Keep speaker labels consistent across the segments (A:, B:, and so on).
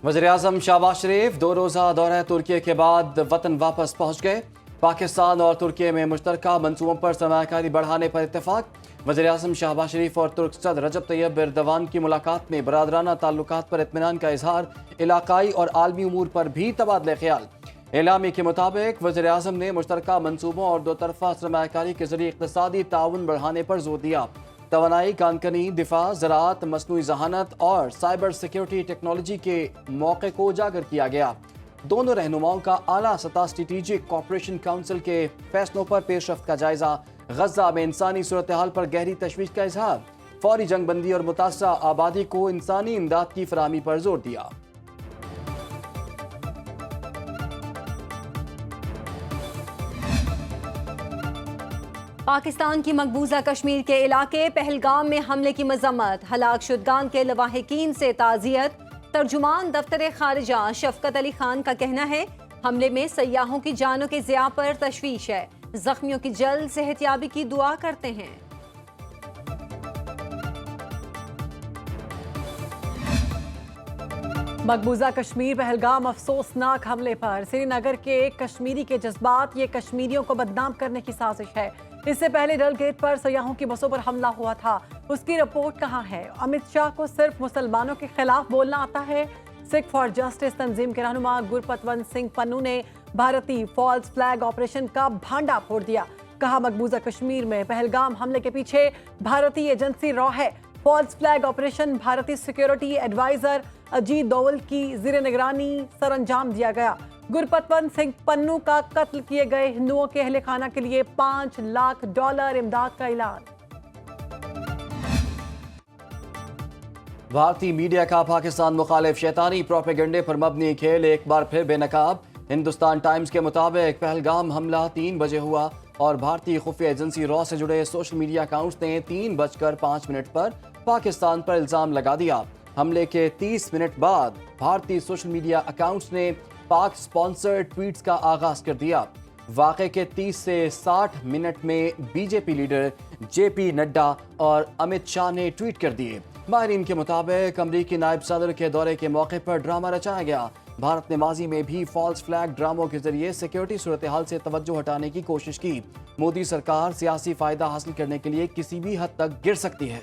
A: वज़ीर-ए-आज़म शहबाज शरीफ 2 रोज़ा दौरे तुर्की के बाद वतन वापस पहुँच गए। पाकिस्तान और तुर्की में मुश्तरका मंसूबों पर सरमायाकारी बढ़ाने पर इत्तेफाक। वज़ीर-ए-आज़म शहबाज शरीफ और तुर्क सदर रजब तैयब एर्दोगान की मुलाकात में बरादराना ताल्लुकात पर इत्मीनान का इजहार, इलाकाई और आलमी उमूर पर भी तबादले ख्याल। एलामी के मुताबिक वज़ीर-ए-आज़म ने मुश्तरका मंसूबों और दो तरफ़ा सरमायाकारी के जरिए इक़्तिसादी ताउन बढ़ाने पर जोर दिया। तवानाई, कानकनी, दिफा, ज़राअत, मसनूई ज़हानत और साइबर सिक्योरिटी टेक्नोलॉजी के मौके को उजागर किया गया। दोनों रहनुमाओं का आला सतह स्ट्रेटेजिक कॉपरेशन काउंसिल के फैसलों पर पेशरफ्त का जायजा। गजा में इंसानी सूरत हाल पर गहरी तशवीश का इजहार। फौरी जंगबंदी और मुतासरा आबादी को इंसानी इमदाद की फराहमी पर जोर दिया।
B: पाकिस्तान की मकबूजा कश्मीर के इलाके पहलगाम में हमले की मजम्मत, हलाक शुदगान के लवाहिकीन से ताज़ियत। तर्जुमान दफ्तर खारिजा शफकत अली खान का कहना है हमले में सयाहों की जानों के ज़िया पर तशवीश है, जख्मियों की जल्द सेहतयाबी की दुआ करते हैं।
C: मकबूजा कश्मीर पहलगाम अफसोसनाक हमले पर श्रीनगर के कश्मीरी के जज्बात, ये कश्मीरियों को बदनाम करने की साजिश है। इससे पहले डल गेट पर सयाहों की बसों पर हमला हुआ था, उसकी रिपोर्ट कहाँ है? अमित शाह को सिर्फ मुसलमानों के खिलाफ बोलना आता है। सिख फॉर जस्टिस तंजीम के रहनुमा गुरपतवंत सिंह पन्नू ने भारतीय फॉल्स फ्लैग ऑपरेशन का भांडा फोड़ दिया। कहा मकबूजा कश्मीर में पहलगाम हमले के पीछे भारतीय एजेंसी रॉ है। फॉल्स फ्लैग ऑपरेशन भारतीय सिक्योरिटी एडवाइजर अजीत दोवल की ज़ेर निगरानी सरअंजाम दिया गया। गुरपतवंत सिंह पन्नू का कत्ल किए गए हिंदुओं के अहले खाना के लिए $5 लाख इमदाद का ऐलान।
A: भारतीय मीडिया का पाकिस्तान मुखालिफ शैतानी प्रोपेगेंडे पर मबनी खेल एक बार फिर बेनकाब। हिंदुस्तान टाइम्स के मुताबिक पहलगाम हमला 3 बजे हुआ और भारतीय खुफिया एजेंसी रॉ से जुड़े सोशल मीडिया अकाउंट्स ने 3:05 पर पाकिस्तान पर इल्जाम लगा दिया। हमले के 30 मिनट बाद भारतीय सोशल मीडिया अकाउंट्स ने पाक स्पॉन्सर्ड ट्वीट्स का आगाज कर दिया। वाक़े के 30 से 60 मिनट में बीजेपी लीडर जेपी नड्डा और अमित शाह ने ट्वीट कर दिए। माहिरीन के मुताबिक अमरीकी नायब सदर के दौरे के मौके पर ड्रामा रचाया गया। भारत ने माजी में भी फॉल्स फ्लैग ड्रामों के जरिए सिक्योरिटी सूरत हाल से तवज्जो हटाने की कोशिश की। मोदी सरकार सियासी फायदा हासिल करने के लिए किसी भी हद तक गिर सकती है।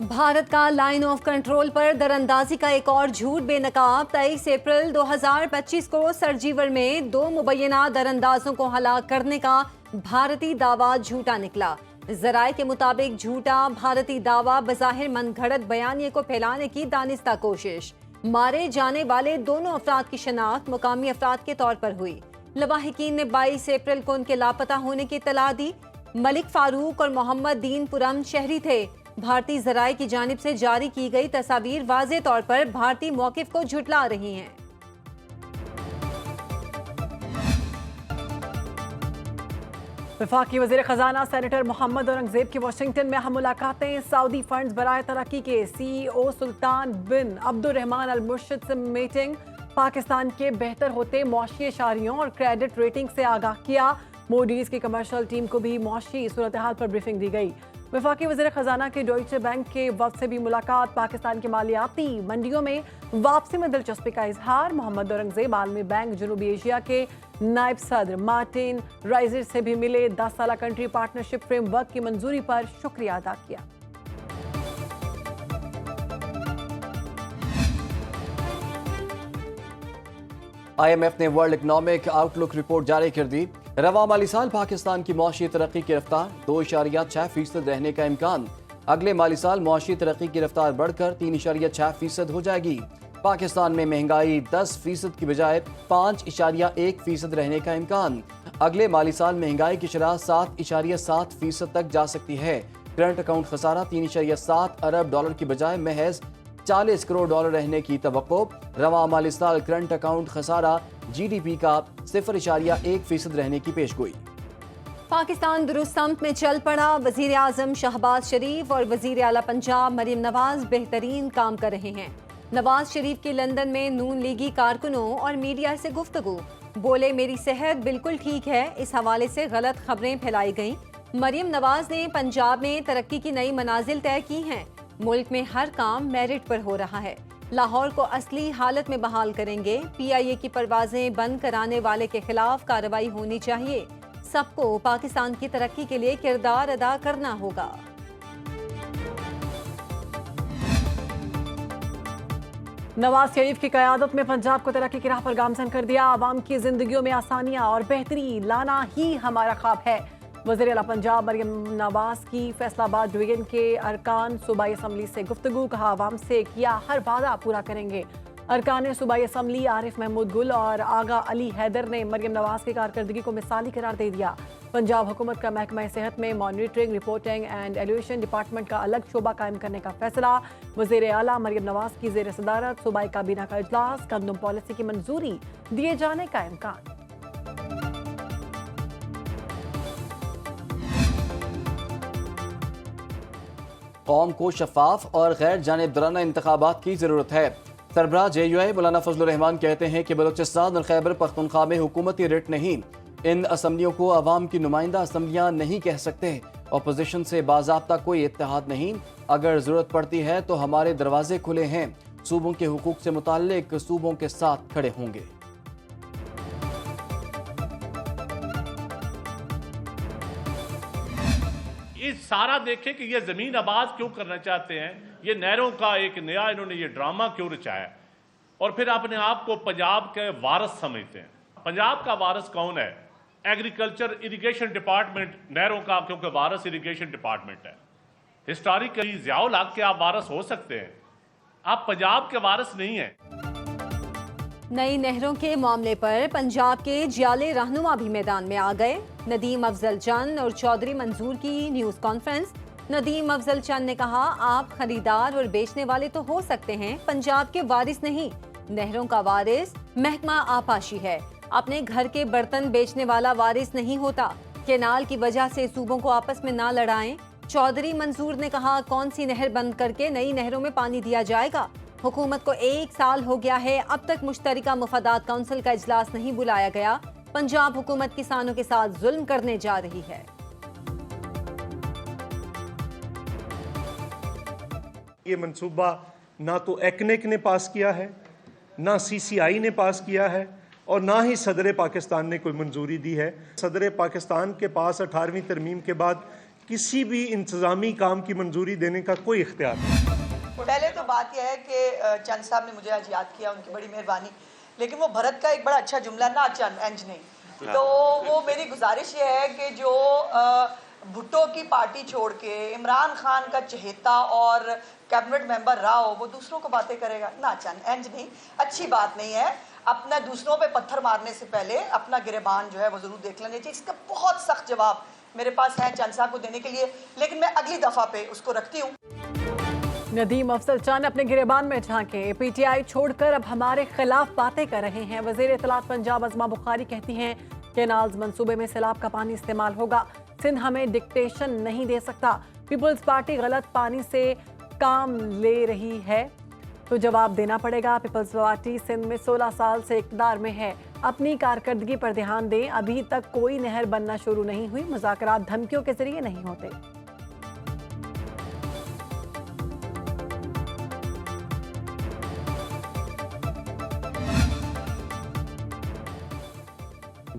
B: भारत का लाइन ऑफ कंट्रोल पर दरअंदाजी का एक और झूठ बेनकाब। 23 अप्रैल 2025 को सरजीवर में 2 मुबैना दरअंदाजों को हलाक करने का भारतीय दावा झूठा निकला। जराये के मुताबिक झूठा भारतीय दावा बज़ाहिर मनगढ़ंत बयानिए को फैलाने की दानिस्ता कोशिश। मारे जाने वाले दोनों अफराद की शनाख्त मुकामी अफराद के तौर पर हुई। लवाहिकीन ने 22 अप्रैल को उनके लापता होने की इत्तला दी। मलिक फारूक और मोहम्मद दीन पुरम शहरी थे। भारतीय जराये की जानिब से जारी की गई तस्वीर वाज़े तौर पर भारतीय मौक़िफ़ को झुटला रही हैं।
C: वफाकी वज़ीर ख़ज़ाना सेनेटर मोहम्मद औरंगज़ेब की वाशिंगटन में अहम मुलाकातें। सऊदी फंड्स बराए तरक्की के CEO सुल्तान बिन अब्दुर्रहमान अल मुर्शिद से मीटिंग। पाकिस्तान के बेहतर होते मुआशी इशारियों और क्रेडिट रेटिंग से आगाह किया। मोडीज़ की कमर्शियल टीम को भी मुआशी सूरत हाल पर ब्रीफिंग दी गई। वफाकी वज़ीर ख़ज़ाना की डॉइचे बैंक के वफ़द से भी मुलाकात। पाकिस्तान की मालियाती मंडियों में वापसी में दिलचस्पी का इजहार। मोहम्मद औरंगज़ेब आलमी बैंक जनूबी एशिया के नायब सदर मार्टिन राइजर से भी मिले। 10 साला कंट्री पार्टनरशिप फ्रेमवर्क की मंजूरी पर शुक्रिया अदा किया।
A: IMF ने वर्ल्ड इकनॉमिक आउटलुक रिपोर्ट जारी कर दी। रवा माली साल पाकिस्तान की मुआशी तरक्की की रफ्तार 2.6% रहने का इम्कान। अगले माली साल मुआशी तरक्की की रफ्तार बढ़कर 3.6% हो जाएगी। पाकिस्तान में महंगाई 10% की बजाय 5.1% रहने का इम्कान। अगले माली साल महंगाई की शरह 7.7% तक जा सकती है। करंट अकाउंट खसारा 3.7 अरब डॉलर की बजाय महज 40 करोड़ डॉलर रहने की तवक्को। रवा माली साल करंट अकाउंट खसारा GDP का 0.1% रहने की पेशगोई।
B: पाकिस्तान दुरुस्त सम्त में चल पड़ा। वज़ीर आज़म शहबाज शरीफ और वज़ीर आला पंजाब मरीम नवाज बेहतरीन काम कर रहे हैं। नवाज शरीफ की लंदन में नून लीगी कारकुनों और मीडिया से गुफ्तगू। बोले मेरी सेहत बिल्कुल ठीक है। इस हवाले से गलत खबरें फैलाई गईं। मरीम नवाज ने पंजाब में तरक्की की नई मनाजिल तय की हैं। मुल्क में हर काम मेरिट पर हो रहा है। लाहौर को असली हालत में बहाल करेंगे। PIA की परवाजें बंद कराने वाले के खिलाफ कार्रवाई होनी चाहिए। सबको पाकिस्तान की तरक्की के लिए किरदार अदा करना होगा।
C: नवाज शरीफ की क़यादत में पंजाब को तरक्की की राह पर गामजन कर दिया। आवाम की जिंदगियों में आसानियां और बेहतरी लाना ही हमारा ख्वाब है। वज़ीर आला पंजाब मरियम नवाज की फैसलाबाद डिवीजन के अरकान सूबाई असम्बली से गुफ्तगू। कहा, आवाम से किया हर वादा पूरा करेंगे। अरकान सूबाई असम्बली आरिफ महमूद गुल और आगा अली हैदर ने मरियम नवाज की कारकर्दगी को मिसाली करार दे दिया। पंजाब हुकूमत का महकमा सेहत में monitoring, reporting and evolution department का अलग शोबा कायम करने का फैसला। वज़ीर आला मरियम नवाज की ज़ेर सदारत सूबाई काबीना का इजलास। गंदम पॉलिसी की मंजूरी दिए जाने का इम्कान।
A: कौम को शफाफ और गैर जानिबदाराना इंतखाबात की ज़रूरत है। सरबराह JUI मौलाना फजलुर रहमान कहते हैं कि बलूचिस्तान और खैबर पख्तूनख्वा में हुकूमती रिट नहीं। इन असम्बलियों को अवाम की नुमाइंदा असम्बलियाँ नहीं कह सकते। अपोजिशन से बाज़ाब्ता कोई इत्तेहाद नहीं। अगर ज़रूरत पड़ती है तो हमारे दरवाजे खुले हैं। सूबों के हुकूक से मुताल्लिक सूबों के साथ खड़े होंगे।
D: ये सारा देखें कि ये जमीन आबाद क्यों करना चाहते हैं, ये नहरों का एक नया इन्होंने ये ड्रामा क्यों रचाया, और फिर अपने आप को पंजाब के वारिस समझते हैं। पंजाब का वारिस कौन है? एग्रीकल्चर इरिगेशन डिपार्टमेंट नहरों का, क्योंकि वारिस इरिगेशन डिपार्टमेंट है। हिस्टोरिकली ज़ियाउल हक के आप वारिस हो सकते हैं, आप पंजाब के वारिस नहीं हैं।
B: नई नहरों के मामले पर पंजाब के जियाले रहनुमा भी मैदान में आ गए। नदीम अफजल चंद और चौधरी मंजूर की न्यूज कॉन्फ्रेंस। नदीम अफजल चंद ने कहा, आप खरीदार और बेचने वाले तो हो सकते हैं, पंजाब के वारिस नहीं। नहरों का वारिस महकमा आपाशी है। अपने घर के बर्तन बेचने वाला वारिस नहीं होता। केनाल की वजह से सूबों को आपस में ना लड़ाएं। चौधरी मंजूर ने कहा, कौन सी नहर बंद करके नई नहरों में पानी दिया जाएगा? हुकूमत को 1 साल हो गया है, अब तक मुश्तरका मुफादात काउंसिल का इजलास नहीं बुलाया गया। पंजाब हुकूमत किसानों के साथ जुल्म करने जा रही है।
E: ये मंसूबा ना तो एक्नेक ने पास किया है, ना CCI ने पास किया है, और ना ही सदर पाकिस्तान ने कोई मंजूरी दी है। सदर पाकिस्तान के पास 18वीं तरमीम के बाद किसी भी इंतजामी काम की मंजूरी देने का कोई इख्तियार नहीं।
F: पहले तो बात यह है कि चंद साहब ने मुझे आज याद किया, उनकी बड़ी मेहरबानी। लेकिन वो भरत का एक बड़ा अच्छा जुमला, ना चंद इंज नहीं, तो वो मेरी गुजारिश ये है कि जो भुट्टो की पार्टी छोड़ के इमरान खान का चहेता और कैबिनेट मेंबर रहा हो, वो दूसरों को बातें करेगा, ना चंद इंज नहीं, अच्छी बात नहीं है। अपना दूसरों पे पत्थर मारने से पहले अपना गिरेबान जो है वो जरूर देख लेना चाहिए। इसका बहुत सख्त जवाब मेरे पास है चंद साहब को देने के लिए, लेकिन मैं अगली दफा पे उसको रखती हूँ।
C: नदीम अफजल चंद अपने गिरेबान में झांके। PTI छोड़कर अब हमारे खिलाफ बातें कर रहे हैं। वज़ीर इत्तलात पंजाब अज़मा बुखारी कहती हैं, केनाल्स मंसूबे में सैलाब का पानी इस्तेमाल होगा। सिंध हमें डिक्टेशन नहीं दे सकता। पीपल्स पार्टी गलत पानी से काम ले रही है तो जवाब देना पड़ेगा। पीपल्स पार्टी सिंध में 16 साल से इक़्तिदार में है। अपनी कारकर्दगी पर ध्यान दें। अभी तक कोई नहर बनना शुरू नहीं हुई। मुज़ाकरात धमकियों के जरिए नहीं होते।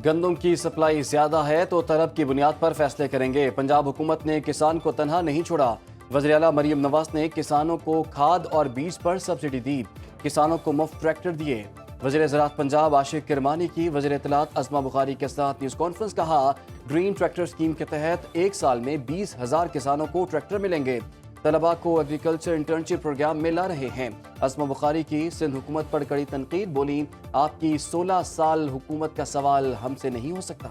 A: गंदम की सप्लाई ज्यादा है तो तलब की बुनियाद पर फैसले करेंगे। पंजाब हुकूमत ने किसान को तनहा नहीं छोड़ा। वज़ीर आला मरियम नवाज ने किसानों को खाद और बीज पर सब्सिडी दी। किसानों को मुफ्त ट्रैक्टर दिए। वज़ीर ज़राअत पंजाब आशिक किरमानी की वज़ीर इत्तलात अज़मा बुखारी के साथ न्यूज़ कॉन्फ्रेंस। कहा, ग्रीन ट्रैक्टर स्कीम के तहत 1 साल में 20,000 किसानों को ट्रैक्टर मिलेंगे। तलबा को एग्रीकल्चर इंटर्नशिप प्रोग्राम में ला रहे हैं। अज़मा बुखारी की सिंध हुकूमत पर कड़ी तनकीद। बोली, आपकी 16 साल हुकूमत का सवाल हमसे नहीं हो सकता।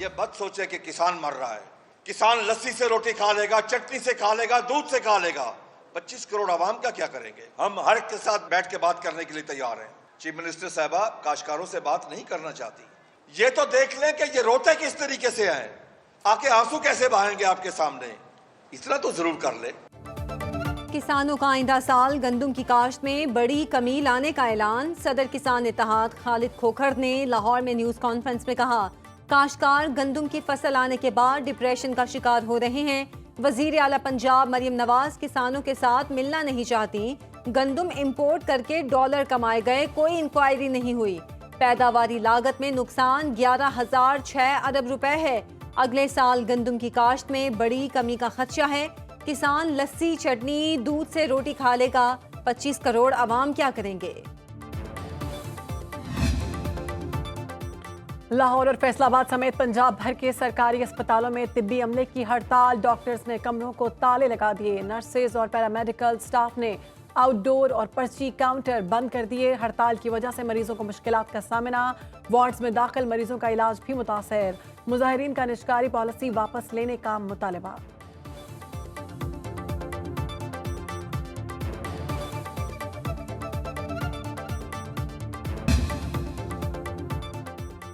G: ये मत सोचे कि किसान मर रहा है। किसान लस्सी से रोटी खा लेगा, चटनी से खा लेगा, दूध से खा लेगा। 25 करोड़ आवाम का क्या करेंगे? हम हर एक के साथ बैठ के बात करने के लिए तैयार हैं। चीफ मिनिस्टर साहबा काश्तकारों से बात नहीं करना चाहती। ये तो देख लें कि ये रोते किस तरीके से हैं, आके आंसू कैसे बहाएंगे आपके सामने, इतना तो जरूर कर ले।
B: किसानों का आइंदा साल गंदम की काश्त में बड़ी कमी लाने का ऐलान। सदर किसान इत्तेहाद खालिद खोखर ने लाहौर में न्यूज कॉन्फ्रेंस में कहा, काश्तकार गंदम की फसल आने के बाद डिप्रेशन का शिकार हो रहे हैं। वजीर आला पंजाब मरियम नवाज किसानों के साथ मिलना नहीं चाहती। गंदम इंपोर्ट करके डॉलर कमाए गए, कोई इंक्वायरी नहीं हुई। पैदावारी लागत में नुकसान 11,006 अरब रुपए है। अगले साल गंदम की काश्त में बड़ी कमी का खदशा है। किसान लस्सी, चटनी, दूध से रोटी खा लेगा, 25 करोड़ अवाम क्या करेंगे?
C: लाहौर और फैसलाबाद समेत पंजाब भर के सरकारी अस्पतालों में तिब्बी अमले की हड़ताल। डॉक्टर्स ने कमरों को ताले लगा दिए। नर्सेज और पैरामेडिकल स्टाफ ने आउटडोर और पर्ची काउंटर बंद कर दिए। हड़ताल की वजह से मरीजों को मुश्किलात का सामना। वार्ड्स में दाखिल मरीजों का इलाज भी मुतासर। मुजाहिरीन का निष्कारी पॉलिसी वापस लेने का मुतालबा।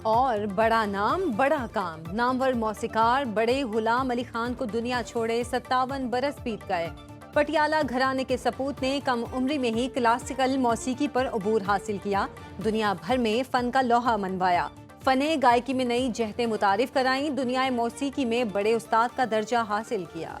B: और बड़ा नाम बड़ा काम। नामवर मौसीकार बड़े गुलाम अली खान को दुनिया छोड़े 57 बरस बीत गए। पटियाला घराने के सपूत ने कम उम्री में ही क्लासिकल मौसीकी पर अबूर हासिल किया। दुनिया भर में फन का लोहा मनवाया। फने गायकी में नई जहतें मुतारिफ कराईं। दुनिया मौसीकी में बड़े उस्ताद का दर्जा हासिल किया।